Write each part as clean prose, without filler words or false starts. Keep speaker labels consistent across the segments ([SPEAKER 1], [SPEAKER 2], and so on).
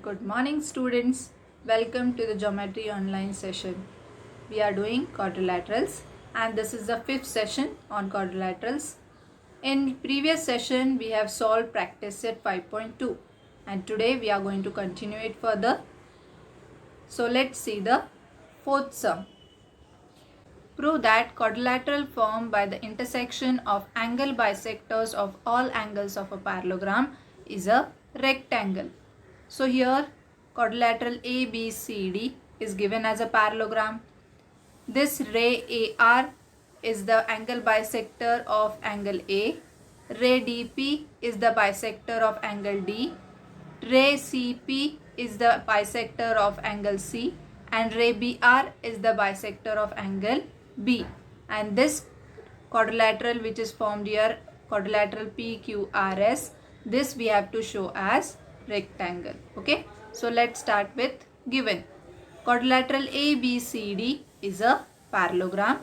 [SPEAKER 1] Good morning, students. Welcome to the Geometry Online session. We are doing quadrilaterals and this is the fifth session on quadrilaterals. In previous session, we have solved practice set 5.2 and today we are going to continue it further. So let's see the fourth sum. Prove that quadrilateral formed by the intersection of angle bisectors of all angles of a parallelogram is a rectangle. So here quadrilateral ABCD is given as a parallelogram. This ray AR is the angle bisector of angle A. Ray DP is the bisector of angle D. Ray CP is the bisector of angle C. And ray BR is the bisector of angle B. And this quadrilateral which is formed here, quadrilateral PQRS, this we have to show as rectangle. Okay, so let's start with given. Quadrilateral ABCD is a parallelogram.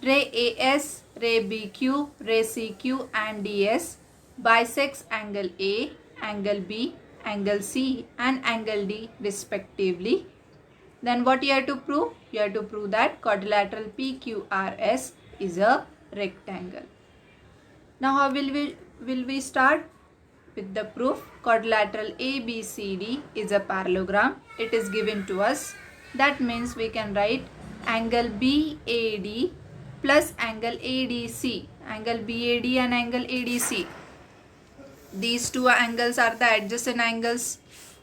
[SPEAKER 1] Ray AS, ray BQ, ray CQ and DS bisects angle A, angle B, angle C and angle D respectively. Then what you have to prove? You have to prove that quadrilateral PQRS is a rectangle. Now how will we start? With the proof. Quadrilateral ABCD is a parallelogram. It is given to us. That means we can write angle BAD plus angle ADC. Angle BAD and angle ADC. These two angles are the adjacent angles.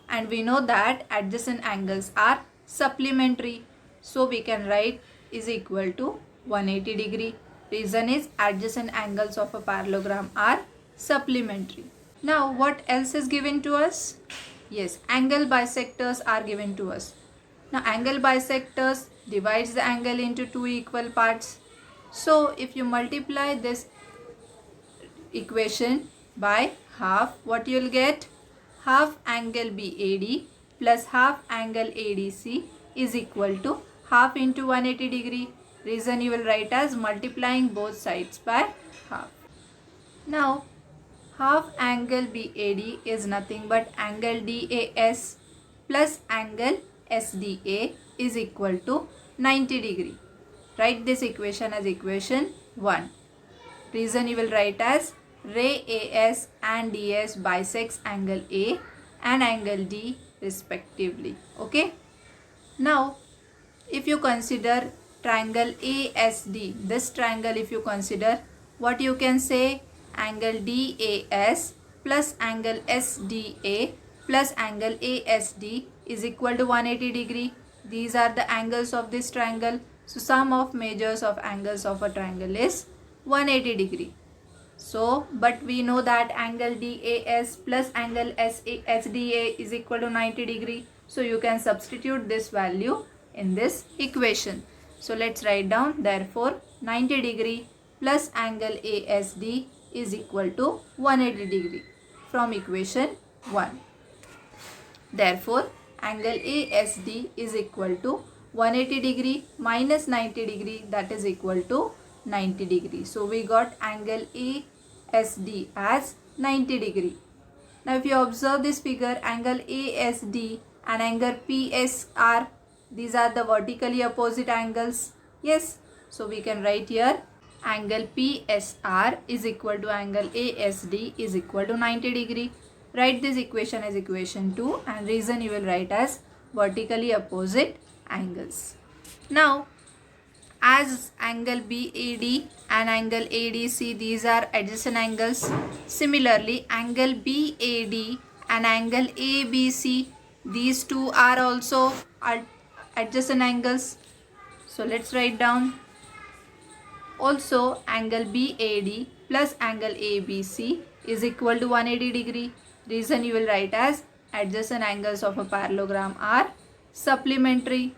[SPEAKER 1] And we know that adjacent angles are supplementary. So we can write is equal to 180 degree. Reason is adjacent angles of a parallelogram are supplementary. Now what else is given to us? Yes, angle bisectors are given to us. Now angle bisectors divides the angle into two equal parts. So if you multiply this equation by half, what you will get? Half angle BAD plus half angle ADC is equal to half into 180 degree. Reason you will write as multiplying both sides by half. Now half angle BAD is nothing but angle DAS plus angle SDA is equal to 90 degree. Write this equation as equation 1. Reason you will write as ray AS and DS bisects angle A and angle D respectively. Okay. Now if you consider triangle ASD, this triangle if you consider, what you can say? Angle DAS plus angle SDA plus angle ASD is equal to 180 degree. These are the angles of this triangle. So sum of measures of angles of a triangle is 180 degree. So but we know that angle DAS plus angle SDA is equal to 90 degree. So you can substitute this value in this equation. So let's write down, therefore 90 degree plus angle ASD is equal to 180 degree from equation 1. Therefore, angle ASD is equal to 180 degree minus 90 degree, that is equal to 90 degree. So we got angle ASD as 90 degree. Now if you observe this figure, angle ASD and angle PSR, these are the vertically opposite angles. Yes, so we can write here angle PSR is equal to angle ASD is equal to 90 degree. Write this equation as equation 2 and reason you will write as vertically opposite angles. Now as angle BAD and angle ADC, these are adjacent angles. Similarly angle BAD and angle ABC, these two are also adjacent angles. So let's write down. Also angle BAD plus angle ABC is equal to 180 degree. Reason you will write as adjacent angles of a parallelogram are supplementary.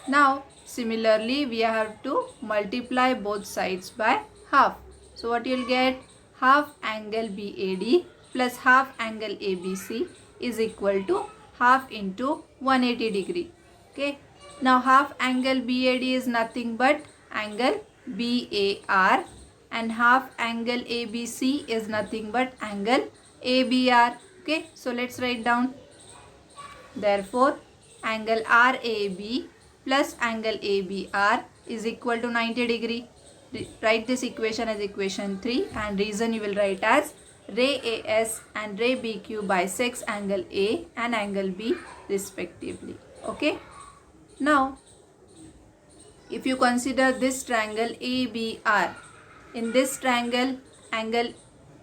[SPEAKER 1] Now similarly we have to multiply both sides by half. So what you will get? Half angle BAD plus half angle ABC is equal to half into 180 degree. Okay. Now half angle BAD is nothing but angle BAR and half angle ABC is nothing but angle ABR. Okay, so let's write down. Therefore, angle RAB plus angle ABR is equal to 90 degree. Write this equation as equation 3, and reason you will write as ray AS and ray BQ bisects angle A and angle B respectively. Okay. Now, if you consider this triangle ABR, in this triangle angle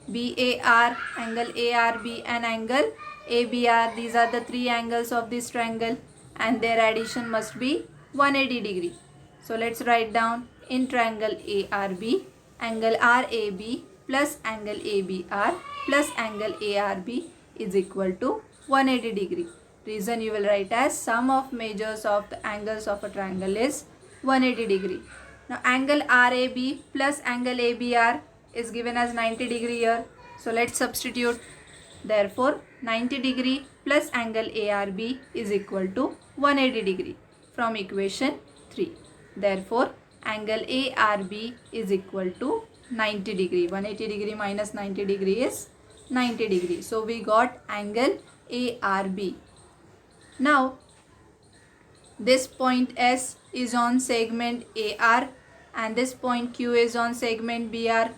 [SPEAKER 1] BAR, angle ARB and angle ABR, these are the three angles of this triangle, and their addition must be 180 degree. So let's write down, in triangle ARB, angle RAB plus angle ABR plus angle ARB is equal to 180 degree. Reason you will write as sum of measures of the angles of a triangle is 180 degree. Now angle RAB plus angle ABR is given as 90 degree here. So let's substitute. Therefore 90 degree plus angle ARB is equal to 180 degree from equation 3. Therefore angle ARB is equal to 90 degree. 180 degree minus 90 degree is 90 degree. So we got angle ARB. Now this point S is on segment AR and this point Q is on segment BR.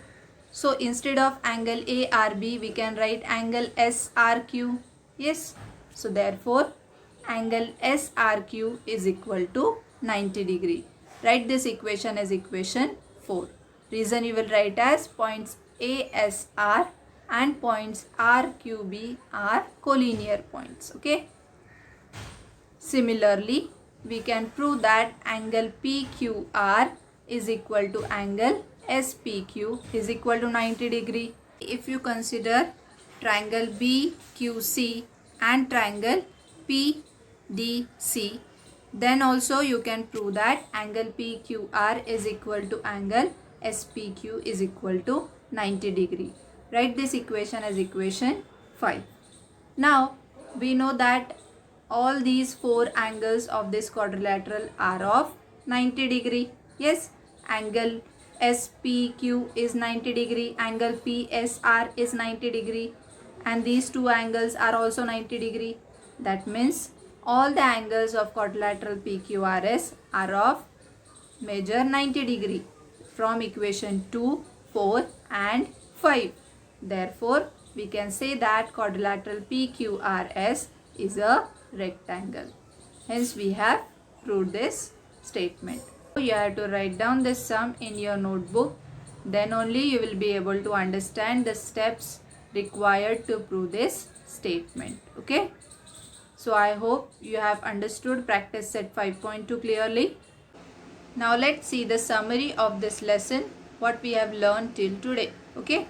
[SPEAKER 1] So instead of angle ARB, we can write angle SRQ. Yes. So therefore, angle SRQ is equal to 90 degree. Write this equation as equation 4. Reason you will write as points ASR and points RQB are collinear points. Okay. Similarly, we can prove that angle PQR is equal to angle SPQ is equal to 90 degree. If you consider triangle BQC and triangle PDC, then also you can prove that angle PQR is equal to angle SPQ is equal to 90 degree. Write this equation as equation 5. Now we know that all these four angles of this quadrilateral are of 90 degree. Yes, angle SPQ is 90 degree, angle PSR is 90 degree, and these two angles are also 90 degree. That means all the angles of quadrilateral PQRS are of measure 90 degree from equation 2, 4 and 5. Therefore, we can say that quadrilateral PQRS is a rectangle. Hence, we have proved this statement. You have to write down this sum in your notebook. Then only you will be able to understand the steps required to prove this statement. Okay. So I hope you have understood practice set 5.2 clearly. Now let's see the summary of this lesson, what we have learned till today. Okay.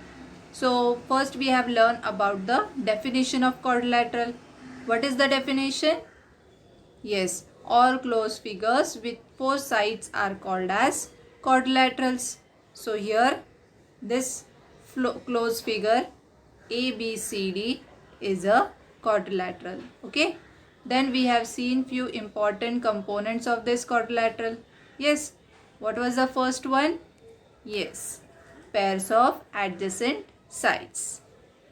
[SPEAKER 1] So first we have learned about the definition of quadrilateral. What is the definition? Yes, all closed figures with four sides are called as quadrilaterals. So here this closed figure ABCD is a quadrilateral. Okay. Then we have seen few important components of this quadrilateral. Yes. What was the first one? Yes, pairs of adjacent sides.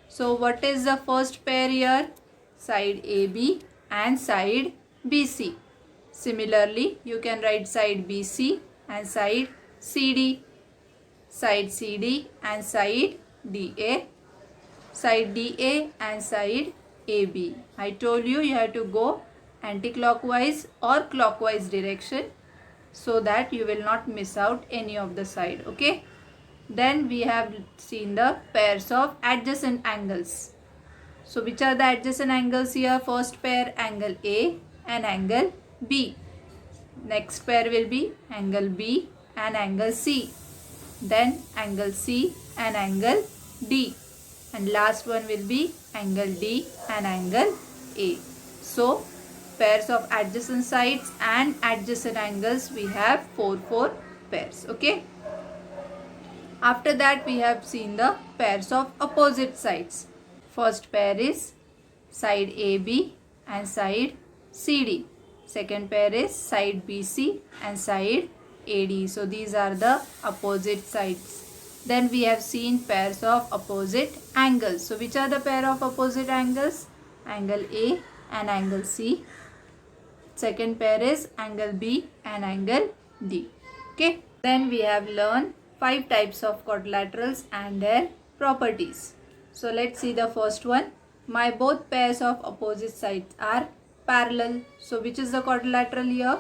[SPEAKER 1] So what is the first pair here? Side AB and side BC. Similarly, you can write side BC and side CD, side CD and side DA, side DA and side AB. I told you have to go anti-clockwise or clockwise direction so that you will not miss out any of the side. Okay. Then we have seen the pairs of adjacent angles. So which are the adjacent angles here? First pair angle A and angle B. Next pair will be angle B and angle C. Then angle C and angle D. And last one will be angle D and angle A. So pairs of adjacent sides and adjacent angles we have four pairs. Okay. After that we have seen the pairs of opposite sides. First pair is side AB and side CD. Second pair is side BC and side AD. So these are the opposite sides. Then we have seen pairs of opposite angles. So which are the pair of opposite angles? Angle A and angle C. Second pair is angle B and angle D. Okay. Then we have learned 5 types of quadrilaterals and their properties. So let's see the first one. My both pairs of opposite sides are parallel. So which is the quadrilateral here?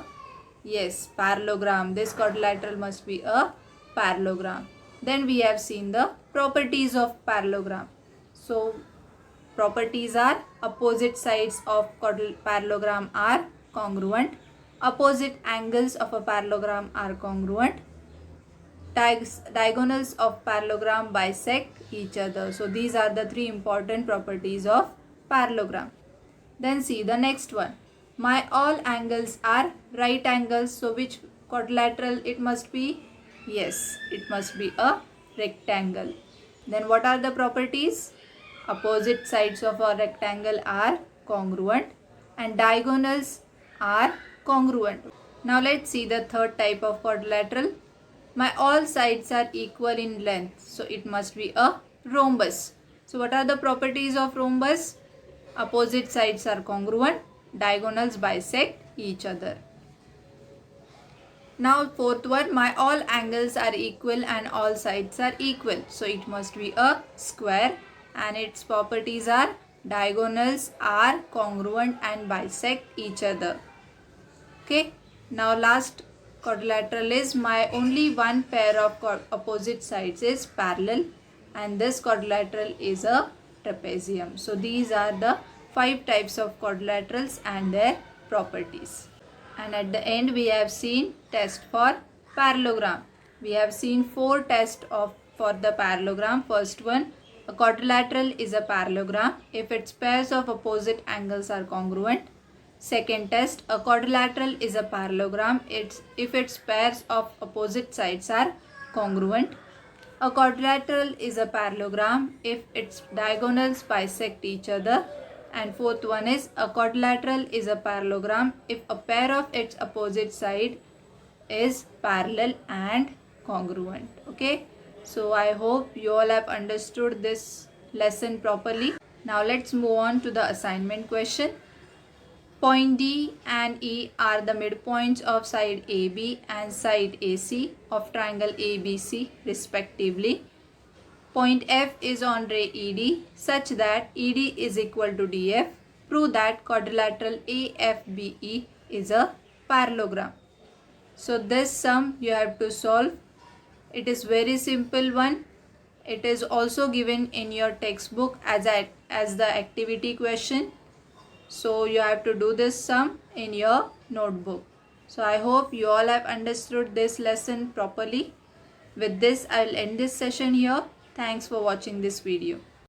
[SPEAKER 1] Yes, parallelogram. This quadrilateral must be a parallelogram. Then we have seen the properties of parallelogram. So properties are opposite sides of parallelogram are congruent. Opposite angles of a parallelogram are congruent. Diagonals of parallelogram bisect each other. So these are the 3 important properties of parallelogram. Then see the next one. My all angles are right angles. So which quadrilateral it must be? Yes, it must be a rectangle. Then what are the properties? Opposite sides of a rectangle are congruent and diagonals are congruent. Now let's see the third type of quadrilateral. My all sides are equal in length. So it must be a rhombus. So what are the properties of rhombus? Opposite sides are congruent. Diagonals bisect each other. Now fourth one, my all angles are equal and all sides are equal. So it must be a square and its properties are diagonals are congruent and bisect each other. Okay. Now last quadrilateral is my only one pair of opposite sides is parallel and this quadrilateral is a trapezium. So these are the 5 types of quadrilaterals and their properties. And at the end we have seen test for parallelogram. We have seen 4 tests for the parallelogram. First one, a quadrilateral is a parallelogram if its pairs of opposite angles are congruent. Second test, a quadrilateral is a parallelogram if its pairs of opposite sides are congruent. A quadrilateral is a parallelogram if its diagonals bisect each other. And fourth one is a quadrilateral is a parallelogram if a pair of its opposite side is parallel and congruent. Okay. So I hope you all have understood this lesson properly. Now let's move on to the assignment question. Point D and E are the midpoints of side AB and side AC of triangle ABC respectively. Point F is on ray ED such that ED is equal to DF. Prove that quadrilateral AFBE is a parallelogram. So this sum you have to solve. It is very simple one. It is also given in your textbook as the activity question. So you have to do this sum in your notebook. So I hope you all have understood this lesson properly. With this, I will end this session here. Thanks for watching this video.